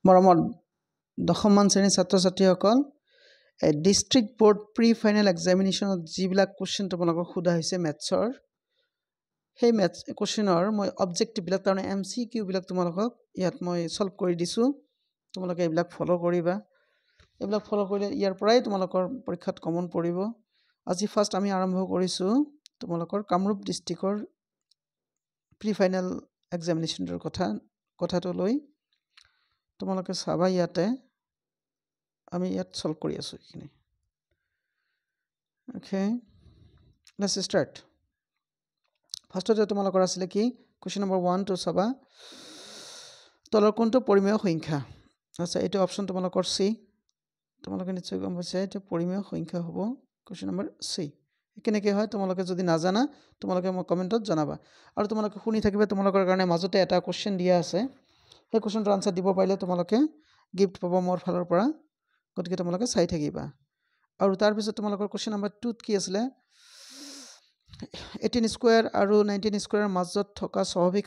মৰমৰ দশমমান শ্ৰেণীৰ ছাত্ৰ ছাত্ৰীসকল ডিষ্ট্ৰিক্ট বোৰ্ড প্ৰি ফাইনেল এক্সামিনেশ্যনত যিবিলাক কুৱেশ্যন তোমালোকক সোধা হৈছে মেথছৰ সেই মেথছ কুৱেশ্যনৰ মই অবজেক্টিভবিলাক তাৰমানে MCQ বিলাক তোমালোকক ইয়াত মই সলভ কৰি দিছোঁ তোমালোকে এইবিলাক ফলো কৰিবা এইবিলাক ফলো কৰিলে ইয়াৰ পৰাই তোমালোকৰ পৰীক্ষাত কমন পৰিব আজি ফাৰ্ষ্ট আমি আৰম্ভ কৰিছোঁ তোমালোকৰ কামৰূপ ডিষ্ট্ৰিক্টৰ প্ৰি ফাইনেল এক্সামিনেশ্যনৰ কথাটো লৈ তোমালোকে চাবা ইয়াতে আমি ইয়াত সলভ কৰি আছো এখিনি ওকে লেটস স্টাৰ্ট ফাৰ্স্টতে তোমালোকৰ আছিল কি কোৱেশ্চন নম্বৰ 1 টু চাবা তলৰ কোনটো পৰিমেয় সংখ্যা আচ্ছা এটা অপচন তোমালোকৰ সি তোমালোকে নিশ্চয় গম পাইছে এটা পৰিমেয় সংখ্যা হ'ব কোৱেশ্চন নম্বৰ সি কেনেকৈ হয় তোমালোকে যদি নাজানা তোমালোকে মোক কমেন্টত জনাবা আৰু তোমালোকে শুনি থাকিবা তোমালোকৰ কাৰণে মাজতে এটা কোৱেশ্চন দিয়া আছে সেই কোৱেশ্চনৰ আনসাৰ দিব পাৰিলে তোমালোকে গিফট পাব মোৰ ফালৰ পৰা গতিকে তোমালোকে চাই থাকিবা আৰু তাৰ পিছত তোমালোকৰ কোৱেশ্চন নম্বৰ 2 কি আছিল 18 স্কয়াৰ আৰু 19 স্কয়াৰৰ মাজত থকা স্বাভাৱিক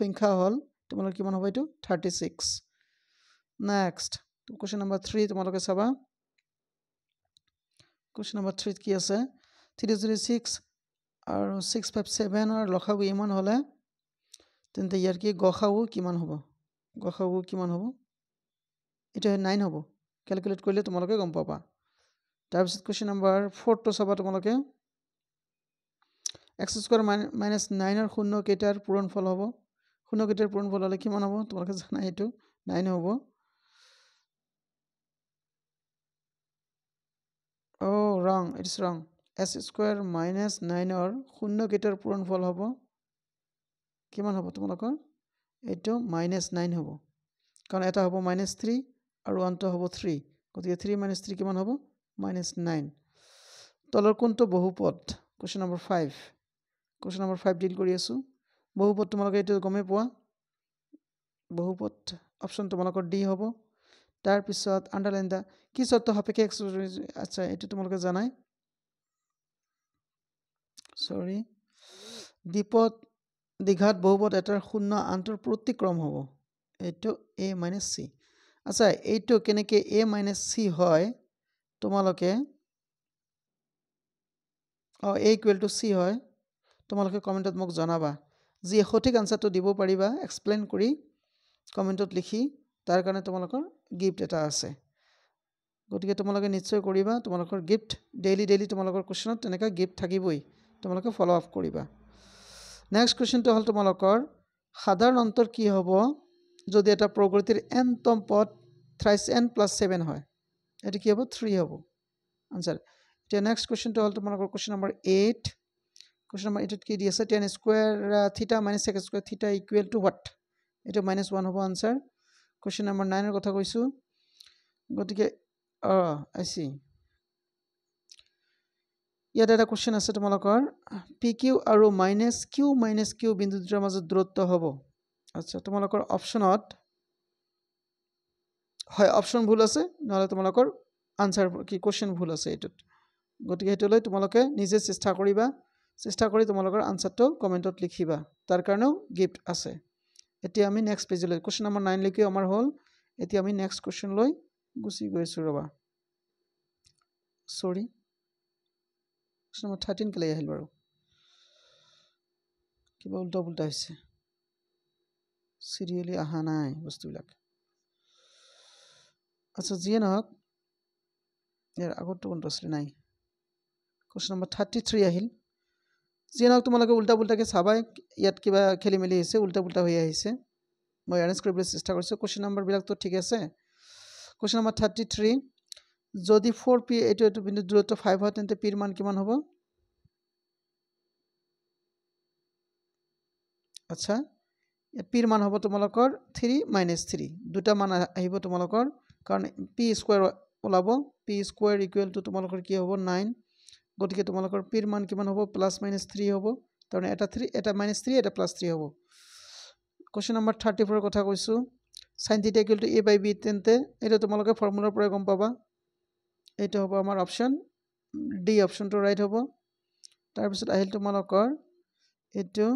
সংখ্যাৰ হল তোমালোকৰ কিমান হ'ব এটো 36 নেক্সট কোৱেশ্চন নম্বৰ 3 তোমালোকে চাবা কোৱেশ্চন নম্বৰ 3 কি আছে 306 আৰু 657 ৰ লসাগু ইমান হলে তেন্তে ইয়াৰ কি গসাগু কিমান হ'ব এটা 9 হ'ব ক্যালকুলেট কৰিলে তোমালোকে গম পাবা তাৰ পিছত কোৱেশ্চন নম্বৰ 4 টো চাবা তোমালোকে x² - 9 ৰ শূন্য কেইটাৰ পূৰণফল হ'ব শূন্য কেইটাৰ পূৰণফল হলে কিমান হ'ব তোমালোকে জানা এটো 9 হ'ব wrong it is wrong s² - 9 ৰ শূন্য কেইটাৰ পূৰণফল হ'ব কিমান হ'ব তোমালোকৰ এটো -9 হ'ব কাৰণ এটা হ'ব -3 আৰু আনটো হ'ব 3 গতিকে 3 - 3 কিমান হ'ব -9 তলৰ কোনটো বহুপদ কোৱেশ্চন নম্বৰ 5 ডিল কৰি আছো বহুপদ তোমালোকে এটো গমে পোৱা বহুপদ অপচন তোমালোকৰ ডি হ'ব তাৰ পিছত আন্ডাৰলাইন দা কি চৰ্ত সাপেক্ষে আচ্ছা এটো তোমালোকে জানাই সৰি দ্বিঘাত বহুপদ এটাৰ শূন্য আনটোৰ প্ৰতিক্ৰম হ'ব এটো a - c আচ্ছা এইটো কেনেকে a - c হয় তোমালোকে a = c হয় তোমালোকে কমেন্টত মোক জনাবা যি সঠিক আনসাৰটো দিব পাৰিবা এক্সপ্লেইন কৰি কমেন্টত লিখি তাৰ কাৰণে তোমালোকৰ গিফট এটা আছে গতিকে তোমালোকে নিশ্চয় কৰিবা তোমালোকৰ গিফট ডেইলি তোমালোকৰ কোৱেশ্চনত তেনেকা গিফট থাকিবই তোমালোকে ফলো আপ কৰিবা নেক্সট কোৱেশ্চনটো হল তোমালোকৰ সাধাৰণ অন্তৰ কি হ'ব যদি এটা প্ৰগতিৰ nতম পদ থ্ৰাইস n + 7 হয় এটো কি হ'ব 3 হ'ব আনসাৰ এতিয়া নেক্সট কোৱেশ্চনটো হল তোমালোকৰ কোৱেশ্চন নম্বৰ 8 কোৱেশ্চন নম্বৰ 8 কি দি আছে tan² θ - sec² θ = what এটো -1 হ'ব আনসাৰ কোৱেশ্চন নম্বৰ 9 ৰ কথা কৈছো গতিকে I see ইয়াত এটা কোৱেশ্চন আছে তোমালোকৰ pq আৰু -q বিন্দু দুটাৰ মাজত দূৰত্ব হ'ব আচ্ছা তোমালোকৰ অপচনত হয় অপচন ভুল আছে নহলে তোমালোকৰ আনসাৰ কি কোৱেশ্চন ভুল আছে এটোত গতিকে হেতু লৈ তোমালোকে নিজে চেষ্টা কৰি তোমালোকৰ আনসাৰটো কমেন্টত লিখিবা তাৰ কাৰণেও গিফট আছে এতিয়া আমি নেক্সট পেজলৈ কোৱেশ্চন নম্বৰ 9 লৈকে আমাৰ হল এতিয়া আমি নেক্সট কোৱেশ্চন লৈ গুছি গৈছো ৰবা সৰি কোৱেশ্চন নম্বৰ 13 কেলৈ আহিল বাৰু কিবা উল্টা হৈছে সিৰিয়ালি আহা নাই বস্তুবিলাক আচ্ছা জিয়ে নহক ইয়াৰ আগতো কোনটো আছিল নাই কোৱেশ্চন নম্বৰ 33 আহিল জিয়ে নহক তোমালোকে উল্টাকে চাবা ইয়াত কিবা খেলি মেলি হৈছে উল্টা হৈ আহিছে মই এৰেঞ্জ কৰিবলৈ চেষ্টা কৰিছো কোৱেশ্চন নম্বৰ বিলাক তো ঠিক আছে কোৱেশ্চন নম্বৰ 33 যদি 4p এটো বিন্দু দূৰত্ব 5 হয় তেন্তে p ৰ মান কিমান হ'ব আচ্ছা p ৰ মান হ'ব তোমালোকৰ 3 - 3 দুটা মান আহিব তোমালোকৰ কাৰণ p² ওলাব p² = তোমালোকৰ কি হ'ব 9 গতিকে তোমালোকৰ p ৰ মান কিমান হ'ব +-3 হ'ব তাৰমানে এটা 3 এটা -3 এটা +3 হ'ব কোৱেশ্চন নম্বৰ 34 ৰ কথা কৈছো sin θ = a/b তেন্তে এটা তোমালোকে ফৰ্মুলাৰ পৰা গম পাবা এটা হ'ব আমাৰ অপচন ডি অপচনটো ৰাইট হ'ব তাৰ পিছত আহিল তোমালোকৰ এটো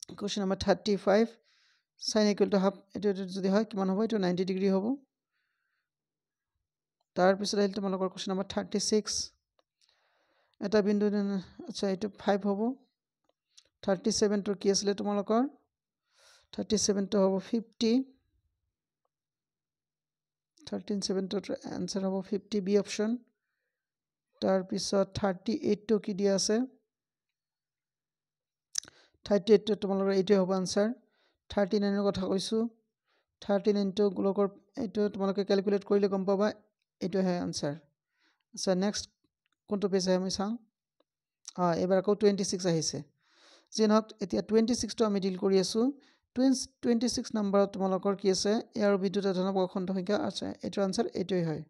Question number 35 sin equal to half এটো যদি হয় কিমান হ'ব এটো 90 ডিগ্ৰী হ'ব তাৰ পিছত আহিল তোমালোকৰ question number 36 এটা বিন্দু আচ্ছা এটো 5 হ'ব 37 টো কি আছিল তোমালোকৰ 37 টো হ'ব 50 37 টো आंसर হ'ব 50 বি অপচন তাৰ পিছত 38 টো কি দিয়া আছে 38 টো তোমালোকৰ এইটোৱে হ'ব आंसर 39 ৰ কথা কৈছো 39 টো গোলকৰ এইটো তোমালোকে ক্যালকুলেট কৰিলে গম পাবা এইটো হে आंसर আচ্ছা নেক্সট কোনটো পেজ আমি চাম এবাৰ আকৌ 26 আহিছে যেনক এতিয়া 26 টো আমি ডিল কৰি আছো 26 নম্বৰত তোমালোকৰ কি আছে ইয়াৰ বিদ্যুৎ ধনাত্মক অখণ্ড সংখ্যা আছে এটো आंसर এইটোই হয়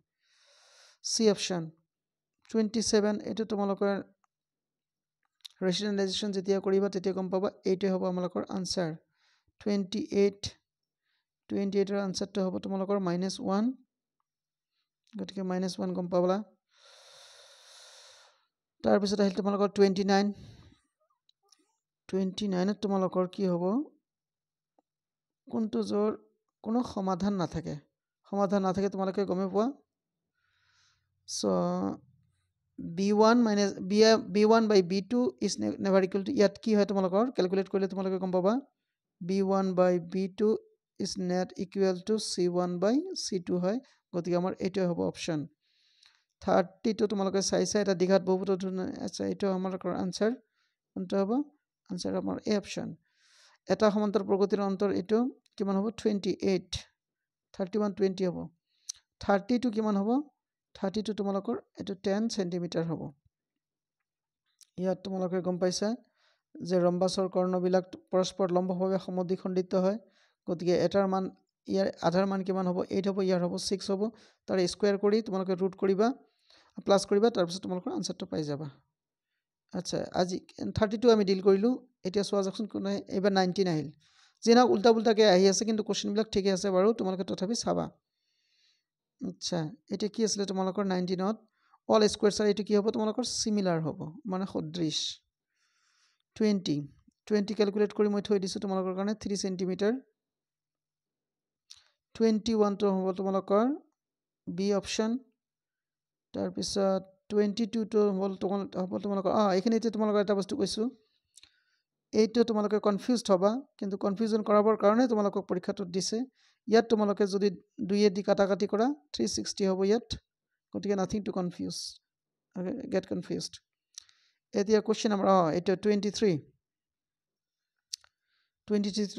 সি অপচন 27 এটো তোমালোকৰ ৰেশনালাইজেশন যেতিয়া কৰিবা তেতিয়া গম পাবা এইটোই হ'ব আমালোকৰ आंसर 28 ৰ आंसर টো হ'ব তোমালোকৰ -1 গতিকে -1 গম পাবলা তাৰ পিছত আহিল তোমালোকৰ 29 ত তোমালোকৰ কি হ'ব কোনটো জোৰ কোনো সমাধান নাথাকে তোমালোকে গমে পোৱা so b1 by b2 is never equal to ইয়াত কি হয় তোমালোকৰ ক্যালকুলেট কৰিলে তোমালোকে গম পাবা b1 by b2 is not equal to c1 by c2 হয় গতিকে আমাৰ এইটোই হ'ব অপচন 30 টো তোমালোকে চাইছা এটা দ্বিঘাত বহুপদ আচ্ছা এইটো আমালোকৰ आंसर কোনটো হ'ব आंसर আমাৰ এ অপচন এটা সমান্তর প্রগতির অন্তর এটো কিমান হ'ব 28 31 20 হ'ব 32 কিমান হ'ব 32 তোমালোকৰ এটো 10 সেন্টিমিটাৰ হ'ব ইয়াত তোমালোকে গম পাইছা যে ৰম্বাসৰ কৰ্ণবিলাক পৰস্পৰ লম্বভাৱে সমদ্বিখণ্ডিত হয় গতিকে এটাৰ মান ইয়াৰ আধাৰ মান কিমান হ'ব 8 হ'ব ইয়াৰ হ'ব 6 হ'ব তাৰ স্কয়াৰ কৰি তোমালোকে ৰুট কৰিবা প্লাস কৰিবা তাৰ পিছত তোমালোকৰ आंसरটো পাই যাবা আচ্ছা আজি 32 আমি ডিল কৰিলো এতিয়া সোয়া যাকচোন কোন এবাৰ 19 আহিল যেনা উল্টা উল্টাকে আহি আছে কিন্তু কোশ্চেন বিলাক ঠিকই আছে বাৰু তোমালোকে তথাপি চাবা আচ্ছা এটা কি আছিল তোমালোকৰ 19 ত অল স্কয়াৰস আৰ এটা কি হ'ব তোমালোকৰ সিমিলাৰ হ'ব মানে সদৃশ 20 ক্যালকুলেট কৰি মই থৈ দিছো তোমালোকৰ কাৰণে 3 সেন্টিমিটাৰ 21 টো হ'ব তোমালোকৰ বি অপচন তাৰ পিছত 22 টো হ'ল তোমালোকৰ এখানেতে তোমালোকৰ এটা বস্তু কৈছো এইটো তোমালোকে কনফিউজড হবা কিন্তু কনফিউজন কৰাবৰ কাৰণে তোমালোকক পৰীক্ষাটোত দিছে ইয়াত তোমালোকে যদি 2 এ দি কাটাকাটি কৰা 360 হ'ব ইয়াত গতিকে nothing to confuse get confused এতিয়া কোশ্চেন নম্বৰ এটা 23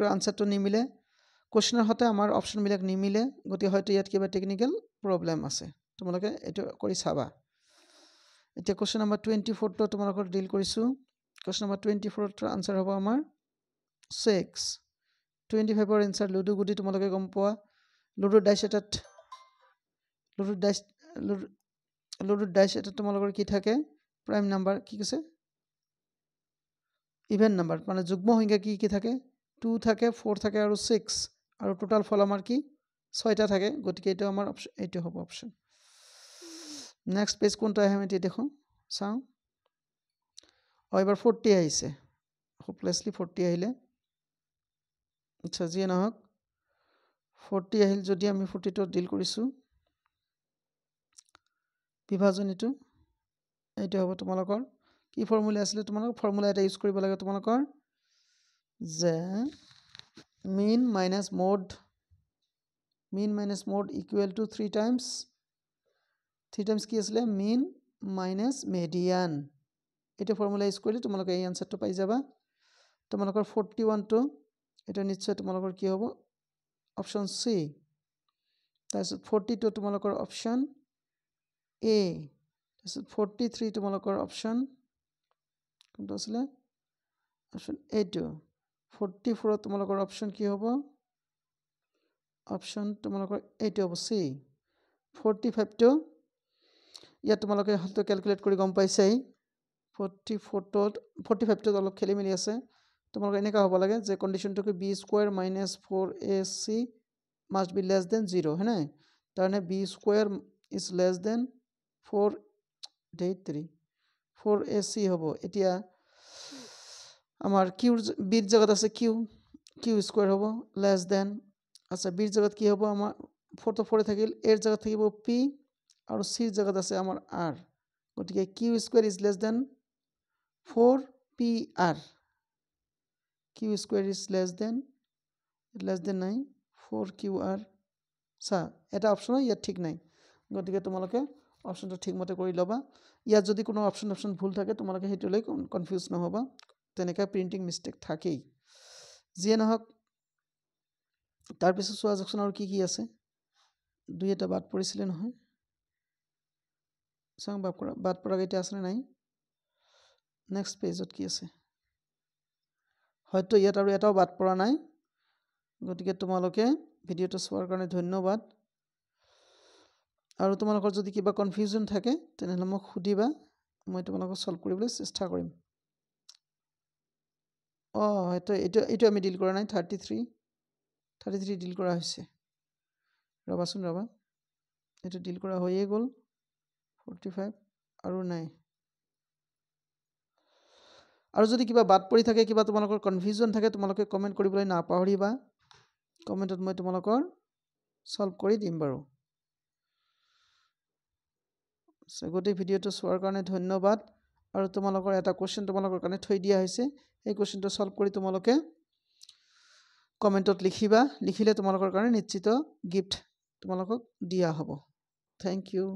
ৰ আনসাৰটো নিমিলে কোশ্চেনৰ হতে আমাৰ অপচন বিলাক নিমিলে গতি হয়তো ইয়াত কিবা টেকনিক্যাল প্ৰবলেম আছে তোমালোকে এটো কৰি চাবা এতিয়া কোশ্চেন নম্বৰ 24 টো তোমালোকৰ ডিল কৰিছো কোশ্চেন নম্বৰ 24 ৰ আনসাৰ হ'ব আমাৰ 6 25 ৰ আনসাৰ লুডু গুটি তোমালোকে গম পোৱা লুডু ডাইস এটাত তোমালোকৰ কি থাকে প্ৰাইম নাম্বাৰ কি কৈছে ইভেন নাম্বাৰ মানে যুগ্ম সংখ্যা কি থাকে 2 থাকে 4 থাকে আৰু 6 আৰু টোটাল ফল আমাৰ কি 6টা থাকে গতিকে এটা আমাৰ অপচন এইটো হ'ব অপচন নেক্সট পেজ কোনটা আহে আমি দেখো চাও এবাৰ 40 আহিছে হোপলেসলি 40 আহিলে আচ্ছা জি নহক 40 আহিল যদি আমি 40 টো ডিল কৰিছো বিভাজন এইটো হ'ব তোমালোকৰ কি ফৰ্মুলা আছিল তোমালোকৰ ফৰ্মুলা এটা ইউজ কৰিব লাগে তোমালোকৰ যে mean minus mode equal to 3 times কি আছিল mean minus median এটা ফৰ্মুলা ইউজ কৰিলে তোমালোকে এই আনসাৰটো পাই যাবা তোমালোকৰ 41 টো এটা নিশ্চয় তোমালোকৰ কি হ'ব অপচন সি তাৰপিছত 42 তোমালোকৰ অপচন এ তাৰপিছত 43 তোমালোকৰ অপচন কোনটো আছিল অপচন এ2 44 তোমালোকৰ অপচন কি হ'ব অপচন তোমালোকৰ এইটো হ'ব সি 45 টো ইয়া তোমালোকে হয়তো ক্যালকুলেট কৰি গম পাইছাই 45 টো অলপ খেলি মেলি আছে তোমালোকৰ এনেকা হ'ব লাগে যে কন্ডিশনটো কি b² - 4ac must be less than 0 है ना তাৰনে b² is less than 4ac হ'ব এতিয়া আমাৰ বিৰ জায়গাত আছে কিউ স্কোয়াৰ হ'ব লেস দেন আচ্ছা বিৰ জায়গাত কি হ'ব আমাৰ 4 তো 4 থাকিল এৰ জায়গাত থাকিব পি আৰু সিৰ জায়গাত আছে আমাৰ আর গতিকে Q square is less than 4 P R Q square is less than নাই 4 কিউ আর চা এটা অপশন ইয়াত ঠিক নাই গতিকে তোমালোকে অপশনটো ঠিকমতে কৰি ল'বা ইয়াত যদি কোনো অপশন ভুল থাকে তোমালোকে হেতু লৈ কনফিউজ নহবা তেনেকা প্ৰিন্টিং মিস্টেক থাকেই যিয়ে নহক তাৰ পিছত চোৱা যাকচোন আৰু কি আছে দুই এটা বাদ পৰিছিলে নহয় চাং বাদ পৰা কেইটা আছে নাই নেক্সট পেজত কি আছে হয়তো ইয়াত আৰু এটাও বাদ পৰা নাই গতিকে তোমালোকে ভিডিওটো চোৱাৰ কাৰণে ধন্যবাদ আৰু তোমালোকৰ যদি কিবা কনফিউজন থাকে তেনেহলে মোক সুধিবা মই তোমালোকক সলভ কৰিবলৈ চেষ্টা কৰিম এইটো আমি ডিল কৰা নাই 33 ডিল কৰা হৈছে ৰবাচোন ৰবা এইটো ডিল কৰা হৈয়ে গ'ল 45 আৰু নাই আৰু যদি কিবা বাদ পৰি থাকে কিবা তোমালোকৰ কনফিউজন থাকে তোমালোকে কমেন্ট কৰিবলৈ নাপাহৰিবা কমেন্টত মই তোমালোকৰ সলভ কৰি দিম বাৰু গোটেই ভিডিওটো চোৱাৰ কাৰণে ধন্যবাদ আৰু তোমালোকৰ এটা কোৱেশ্চন তোমালোকৰ কাৰণে থৈ দিয়া হৈছে এই কোৱেশ্চনটো সলভ কৰি তোমালোকে কমেন্টত লিখিবা লিখিলে তোমালোকৰ কাৰণে নিশ্চিত গিফ্ট তোমালোকক দিয়া হ'ব থ্যাংক ইউ